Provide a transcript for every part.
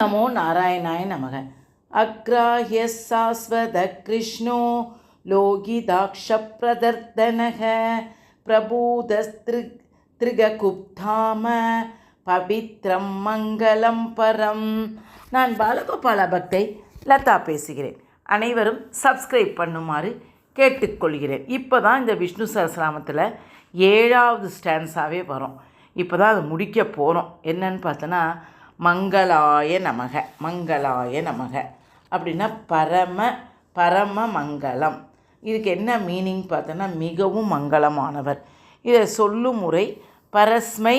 நமோ நாராயணாய நமக. அக்ராஹ்ய சாஸ்வத கிருஷ்ணோ லோகிதாக்ஷ பிரதர்த்தனக பிரபூதஸ்திருககுப்தாம பவித்ரம் மங்களம் பரம். நான் பாலகோபால பக்தை லதா பேசுகிறேன். அனைவரும் சப்ஸ்கிரைப் பண்ணுமாறு கேட்டுக்கொள்கிறேன். இப்போ தான் இந்த விஷ்ணு சஹஸ்ரநாமத்தில் 7வது ஸ்டான்ஸாகவே வரும். இப்போ தான் அதை முடிக்க போகிறோம். என்னன்னு பார்த்தோன்னா, மங்களாய நமக. மங்களாய நமக அப்படின்னா பரம மங்களம். இதுக்கு என்ன மீனிங் பார்த்தோன்னா, மிகவும் மங்களமானவர். இதை சொல்லும் முறை பரஸ்மை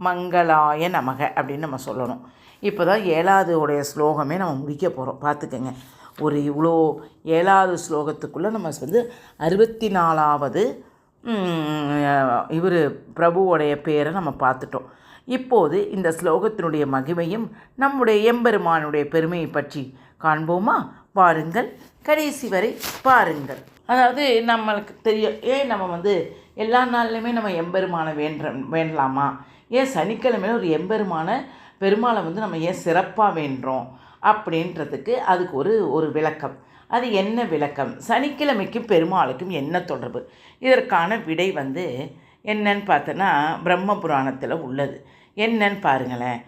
மங்களாய நமக அப்படின்னு நம்ம சொல்லணும். இப்போ தான் 7வது உடைய ஸ்லோகமே நம்ம முடிக்க போகிறோம். பார்த்துக்கங்க, ஒரு இவ்வளோ 7வது ஸ்லோகத்துக்குள்ளே நம்ம 64வது இவர் பிரபுவோடைய பேரை நம்ம பார்த்துட்டோம். இப்போது இந்த ஸ்லோகத்தினுடைய மகிமையும் நம்முடைய எம்பெருமானுடைய பெருமையை பற்றி காண்போமா? பாருங்கள், கடைசி வரை பாருங்கள். அதாவது நம்மளுக்கு தெரியும், நம்ம எல்லா நாள்லையுமே நம்ம எம்பெருமானை வேண்டலாமா? ஏன் சனிக்கிழமையில் ஒரு எம்பெருமான பெருமாளை நம்ம ஏன் சிறப்பாக வேண்டுறோம் அப்படின்றதுக்கு அதுக்கு ஒரு விளக்கம். அது என்ன விளக்கம்? சனிக்கிழமைக்கும் பெருமாளுக்கும் என்ன தொடர்பு? இதற்கான விடை என்னன்னு பார்த்தோன்னா, பிரம்ம புராணத்தில் உள்ளது. என்னன்னு பாருங்களேன்.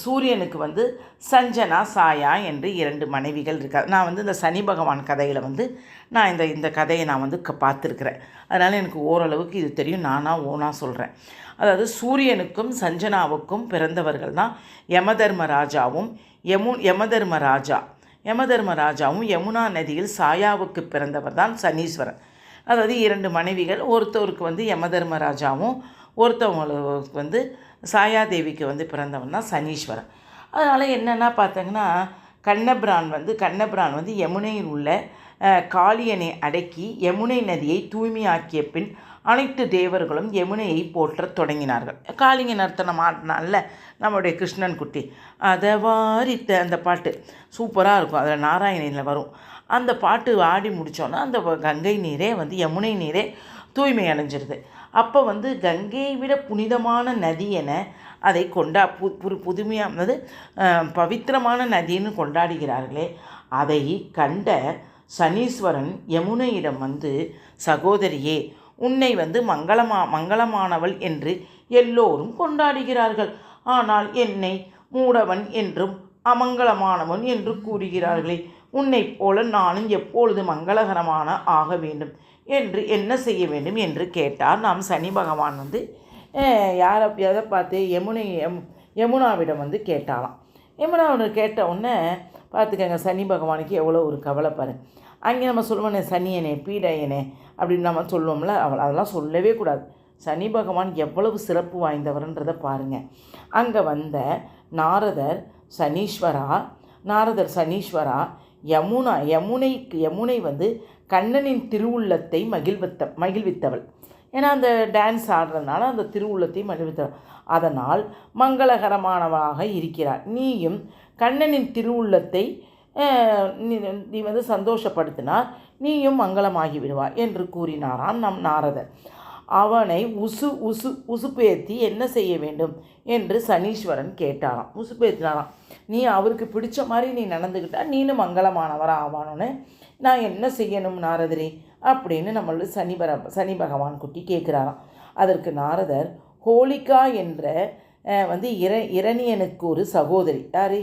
சூரியனுக்கு சஞ்சனா சாயா என்று 2 மனைவிகள் இருக்காது. நான் இந்த சனி பகவான் கதையில் நான் இந்த கதையை நான் பார்த்துருக்குறேன். அதனால் எனக்கு ஓரளவுக்கு இது தெரியும். ஓனாக சொல்கிறேன். அதாவது சூரியனுக்கும் சஞ்சனாவுக்கும் பிறந்தவர்கள் தான் யமதர்மராஜாவும் யமதர்மராஜாவும் யமுனா நதியில் சாயாவுக்கு பிறந்தவர் தான் சனீஸ்வரன். அதாவது 2 மனைவிகள். ஒருத்தவருக்கு யமதர்மராஜாவும் ஒருத்தவங்களுக்கு சாயாதேவிக்கு பிறந்தவன் தான் சனீஸ்வரன். அதனால் என்னென்னா பார்த்தீங்கன்னா, கண்ணபிரான் யமுனையில் உள்ள காளியனை அடக்கி யமுனை நதியை தூய்மையாக்கிய பின் அனைத்து தேவர்களும் யமுனையை போற்றத் தொடங்கினார்கள். காளிங்க நர்த்தனம் ஆடினால நம்முடைய கிருஷ்ணன் குட்டி, அதை வாரித்த அந்த பாட்டு சூப்பராக இருக்கும். அதில் நாராயணியில் வரும். அந்த பாட்டு ஆடி முடித்தோன்னா அந்த கங்கை நீரே யமுனை நீரே தூய்மை அடைஞ்சிருது. அப்போ கங்கையை விட புனிதமான நதி என அதை புதுமையானது பவித்திரமான நதின்னு கொண்டாடுகிறார்களே, அதை கண்ட சனீஸ்வரன் யமுனையிடம் சகோதரியே, உன்னை மங்களமானவள் என்று எல்லோரும் கொண்டாடுகிறார்கள். ஆனால் என்னை மூடவன் என்றும் அமங்கலமானவன் என்று கூறுகிறார்களே, உன்னை போல நானும் எப்பொழுது மங்களகரமான ஆக வேண்டும் என்று என்ன செய்ய வேண்டும் என்று கேட்டார். நாம் சனி பகவான் எதை பார்த்து யமுனாவிடம் கேட்டாராம். யமுனாவிடம் கேட்ட உடனே பார்த்துக்கங்க, சனி பகவானுக்கு எவ்வளோ ஒரு கவலை பாரு. அங்கே நம்ம சொல்லுவோன்னே சனியனே பீடையனே அப்படின்னு நம்ம சொல்லுவோம்ல, அதெல்லாம் சொல்லவே கூடாது. சனி பகவான் எவ்வளவு சிறப்பு வாய்ந்தவர்ன்றதை பாருங்கள். அங்கே நாரதர் சனீஸ்வரா யமுனை கண்ணனின் திருவுள்ளத்தை மகிழ்வித்தவள். ஏன்னா அந்த டான்ஸ் ஆடுறதுனால அந்த திருவுள்ளத்தை மகிழ்வித்தவள். அதனால் மங்களகரமானவளாக இருக்கிறார். நீயும் கண்ணனின் திருவுள்ளத்தை நீ சந்தோஷப்படுத்தினார், நீயும் மங்களமாகி விடுவாய் என்று கூறினாராம் நம் நாரதர். அவனை உசுப்பேத்தி என்ன செய்ய வேண்டும் என்று சனீஸ்வரன் கேட்டாராம். உசுப்பேத்தினாராம், நீ அவருக்கு பிடிச்ச மாதிரி நீ நடந்துக்கிட்டா நீனும் மங்களமானவராக ஆவானோன்னு நான் என்ன செய்யணும் நாரதரே அப்படின்னு நம்மளோட சனி பகவான் குட்டி கேட்குறாராம். அதற்கு நாரதர், ஹோலிகா என்ற இரணியனுக்கு ஒரு சகோதரி, யார்?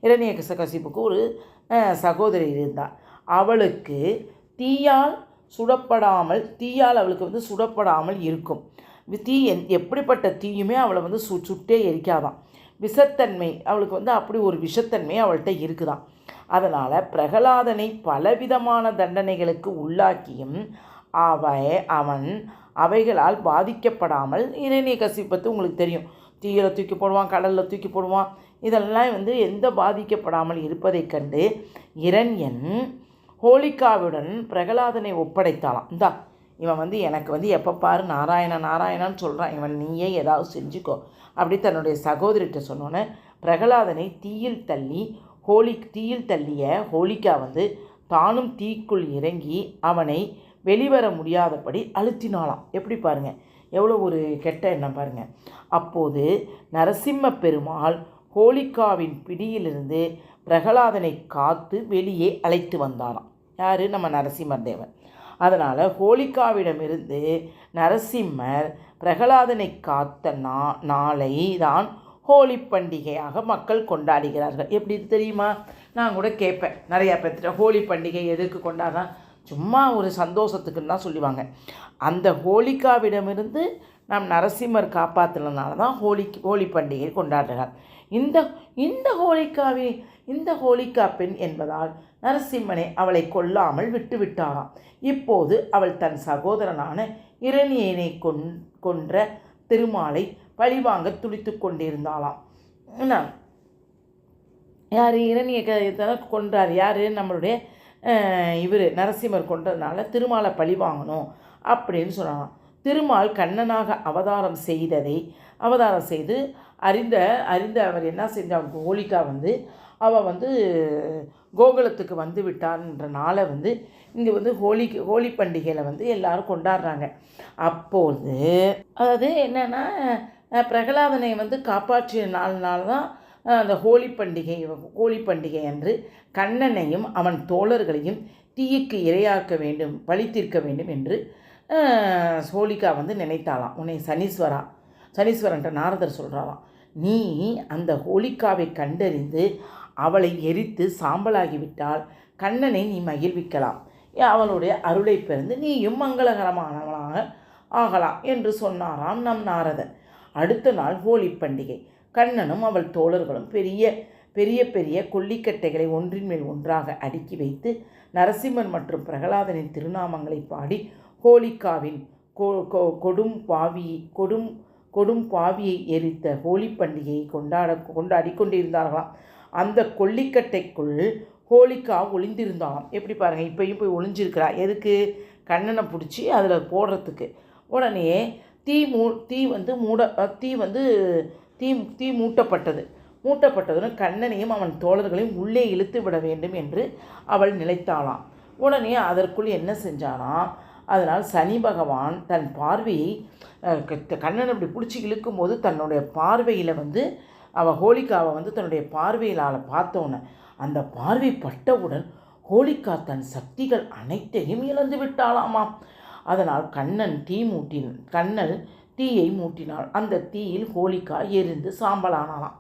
இரணியகசிபுக்கு ஒரு சகோதரி இருந்தார். அவளுக்கு தீயால் அவளுக்கு சுடப்படாமல் இருக்கும். தீ எப்படிப்பட்ட தீயுமே அவளை சுட்டே எரிக்காதான். விஷத்தன்மை அவளுக்கு அப்படி ஒரு விஷத்தன்மை அவள்கிட்ட இருக்குதான். அதனால் பிரகலாதனை பலவிதமான தண்டனைகளுக்கு உள்ளாக்கியும் அவன் அவைகளால் பாதிக்கப்படாமல், இரணியகசிபத்து உங்களுக்கு தெரியும், தீயில தூக்கி போடுவான், கடலில் தூக்கி போடுவான், இதெல்லாம் எந்த பாதிக்கப்படாமல் இருப்பதைக் கண்டு இரண்யன் ஹோலிகாவுடன் பிரகலாதனை ஒப்படைத்தாளாம். இவன் எனக்கு எப்போ பாரு நாராயணான்னு சொல்கிறான், இவன் நீயே ஏதாவது செஞ்சுக்கோ அப்படி தன்னுடைய சகோதரிட்ட சொன்னோன்னே பிரகலாதனை தீயில் தள்ளிய ஹோலிகா தானும் தீக்குள் இறங்கி அவனை வெளிவர முடியாதபடி அழுத்தினாலாம். எப்படி பாருங்கள், எவ்வளோ ஒரு கெட்ட எண்ணம் பாருங்கள். அப்போது நரசிம்ம பெருமாள் ஹோலிகாவின் பிடியிலிருந்து பிரகலாதனை காத்து வெளியே அழைத்து வந்தாராம். யார்? நம்ம நரசிம்மர் தேவன். அதனால் ஹோலிகாவிடமிருந்து நரசிம்மர் பிரகலாதனை காத்த நாளை தான் ஹோலி பண்டிகையாக மக்கள் கொண்டாடுகிறார்கள். எப்படி தெரியுமா? நான் கூட கேட்பேன் நிறையா பேர்த்திட்ட, ஹோலி பண்டிகை எதுக்கு கொண்டாடுறா? சும்மா ஒரு சந்தோஷத்துக்குன்னு தான் சொல்லுவாங்க. அந்த ஹோலிகாவிடமிருந்து நம் நரசிம்மர் காப்பாற்றினால தான் ஹோலி பண்டிகை கொண்டாடுகிறார். இந்த ஹோலிகா பெண் என்பதால் நரசிம்மனை அவளை கொல்லாமல் விட்டுவிட்டாராம். இப்போது அவள் தன் சகோதரனான இரணியனை கொன்ற திருமாலை பழிவாங்க துடித்து கொண்டிருந்தாளாம். யார்? இரணியை கொன்றார். யார்? நம்மளுடைய நரசிம்மர் கொன்றதுனால திருமாலை பழிவாங்கணும் அப்படின்னு சொன்னாலாம். திருமால் கண்ணனாக அவதாரம் செய்து அறிந்த அவர் என்ன செஞ்சான்? ஹோலிகா அவள் கோகுலத்துக்கு வந்து விட்டான்ற நாளை இங்கே ஹோலி பண்டிகையில் எல்லாரும் கொண்டாடுறாங்க. அப்போது அதாவது என்னென்னா, பிரகலாதனை காப்பாற்றிய நாள்னால தான் அந்த ஹோலி பண்டிகை அன்று கண்ணனையும் அவன் தோழர்களையும் தீயுக்கு இரையாக்க வேண்டும், பழி தீர்க்க வேண்டும் என்று ஹோலிகா நினைத்தாளாம். உன்னை சனீஸ்வரன்ட்ட நாரதர் சொல்கிறாளாம், நீ அந்த ஹோலிகாவை கண்டறிந்து அவளை எரித்து சாம்பலாகிவிட்டால் கண்ணனை நீ மகிழ்விக்கலாம், அவளுடைய அருளை பெறுந்து நீயும் மங்களகரமானவளாக ஆகலாம் என்று சொன்னாராம் நம் நாரதர். அடுத்த நாள் ஹோலி பண்டிகை. கண்ணனும் அவள் தோழர்களும் பெரிய கொல்லிக்கட்டைகளை ஒன்றின் மேல் ஒன்றாக அடுக்கி வைத்து நரசிம்மன் மற்றும் பிரகலாதனின் திருநாமங்களை பாடி ஹோலிகாவின் கொடும் பாவியை எரித்த ஹோலி பண்டிகையை கொண்டாடி கொண்டிருந்தார்களாம். அந்த கொல்லிக்கட்டைக்குள் ஹோலிகா ஒளிந்திருந்தாலாம். எப்படி பாருங்கள், இப்போயும் போய் ஒளிஞ்சிருக்கிறா. எதுக்கு? கண்ணனை பிடிச்சி அதில் போடுறதுக்கு. உடனே தீ மூட்டப்பட்டதுன்னு கண்ணனையும் அவன் தோழர்களையும் உள்ளே இழுத்து விட வேண்டும் என்று அவள் நினைத்தாளாம். உடனே அதற்குள் என்ன செஞ்சானாம்? அதனால் சனி பகவான் தன் பார்வையை கண்ணனை அப்படி பிடிச்சி இழுக்கும்போது தன்னுடைய பார்வையில் அவள் ஹோலிகாவை தன்னுடைய பார்வையினால் பார்த்தோன்னே அந்த பார்வை பட்டவுடன் ஹோலிகா தன் சக்திகள் அனைத்தையும் இழந்து விட்டாளாமாம். அதனால் கண்ணன் தீயை மூட்டினாள். அந்த தீயில் ஹோலிகா எரிந்து சாம்பலானாலாம்.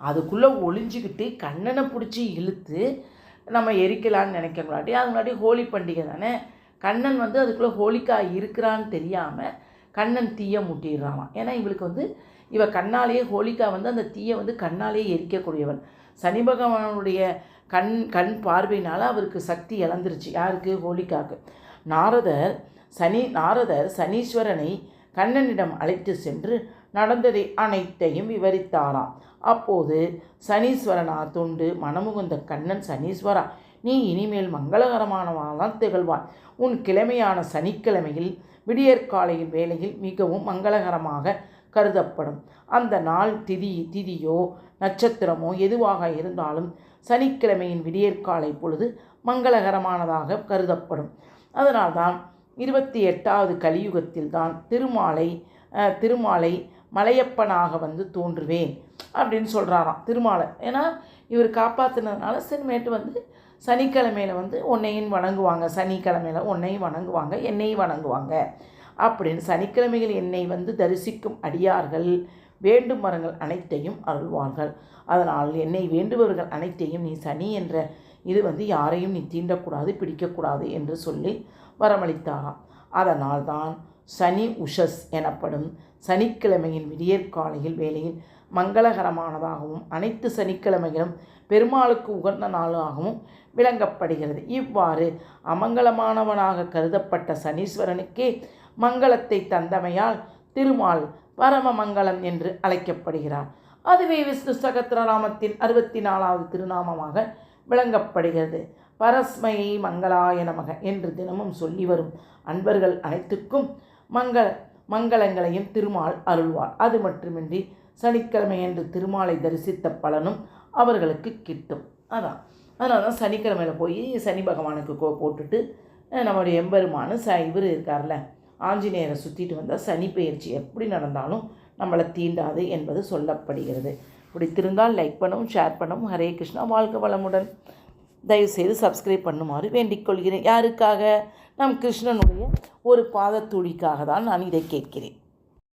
அதுக்குள்ளே ஒளிஞ்சிக்கிட்டு கண்ணனை பிடிச்சி இழுத்து நம்ம எரிக்கலான்னு நினைக்க முன்னாடி, அது முன்னாடி ஹோலி பண்டிகை தானே, கண்ணன் அதுக்குள்ளே ஹோலிகா இருக்கிறான்னு தெரியாமல் கண்ணன் தீயை மூட்டிடுறானாம். ஏன்னா இவளுக்கு இவ கண்ணாலேயே ஹோலிகா அந்த தீயை கண்ணாலேயே எரிக்கக்கூடியவன். சனி பகவானுடைய கண் பார்வையினால் அவருக்கு சக்தி இழந்துருச்சு. யாருக்கு? ஹோலிகாவுக்கு. நாரதர் சனீஸ்வரனை கண்ணனிடம் அழைத்து சென்று நடந்ததை அனைத்தையும் விவரித்தாராம். அப்போது சனீஸ்வரனா தொண்டு மனமுகுந்த கண்ணன், சனீஸ்வரா, நீ இனிமேல் மங்களகரமானவான் திகழ்வாய். உன் கிழமையான சனிக்கிழமையில் விடியற்காலையில் வேளையில் மிகவும் மங்களகரமாக கருதப்படும். அந்த நாள் திதியோ நட்சத்திரமோ எதுவாக இருந்தாலும் சனிக்கிழமையின் விடியற்காலை பொழுது மங்களகரமானதாக கருதப்படும். அதனால்தான் 28வது கலியுகத்தில் தான் திருமாலை மலையப்பனாக தோன்றுவேன் அப்படின்னு சொல்கிறாராம் திருமாலை. ஏன்னா இவர் காப்பாற்றினதுனால சினிமேட்டு சனிக்கிழமையில் உன்னையும் வணங்குவாங்க, சனிக்கிழமையில் உன்னையும் வணங்குவாங்க, என்னையும் வணங்குவாங்க அப்படின்னு. சனிக்கிழமையில் என்னை தரிசிக்கும் அடியார்கள் வேண்டும் மரங்கள் அனைத்தையும் அருள்வார்கள். அதனால் என்னை வேண்டுபவர்கள் அனைத்தையும் நீ சனி என்ற இது யாரையும் நீ தீண்டக்கூடாது, பிடிக்கக்கூடாது என்று சொல்லி வரமளித்தாராம். அதனால் தான் சனி உஷஸ் எனப்படும் சனிக்கிழமையின் விடியற்காலையில் வேளையில் மங்களகரமானதாகவும் அனைத்து சனிக்கிழமைகளும் பெருமாளுக்கு உகந்த நாளாகவும் விளங்கப்படுகிறது. இவ்வாறு அமங்கலமானவனாக கருதப்பட்ட சனீஸ்வரனுக்கே மங்களத்தை தந்தமையால் திருமால் பரமமங்கலம் என்று அழைக்கப்படுகிறார். அதுவே விஷ்ணு சகஸ்ரநாமத்தின் 64வது திருநாமமாக விளங்கப்படுகிறது. பரஸ்மையை மங்களாய நமக என்று தினமும் சொல்லி வரும் அன்பர்கள் அனைத்துக்கும் மங்களங்களையும் திருமால் அருள்வார். அது மட்டுமின்றி சனிக்கிழமை என்று திருமாலை தரிசித்த பலனும் அவர்களுக்கு கிட்டும். அதனால தான் சனிக்கிழமையில் போய் சனி பகவானுக்கு போட்டுட்டு நம்முடைய எம்பெருமானு இவர் இருக்கார்ல ஆஞ்சநேயரை சுற்றிட்டு வந்தால் சனி பயிற்சி எப்படி நடந்தாலும் நம்மளை தீண்டாது என்பது சொல்லப்படுகிறது. பிடித்திருந்தால் லைக் பண்ணவும், ஷேர் பண்ணவும். ஹரே கிருஷ்ணா. வாழ்க வளமுடன். தயவுசெய்து சப்ஸ்கிரைப் பண்ணுமாறு வேண்டிக் கொள்கிறேன். யாருக்காக? நம் கிருஷ்ணனுடைய ஒரு பாதத்தூளிக்காக தான் நான் இதை கேட்கிறேன்.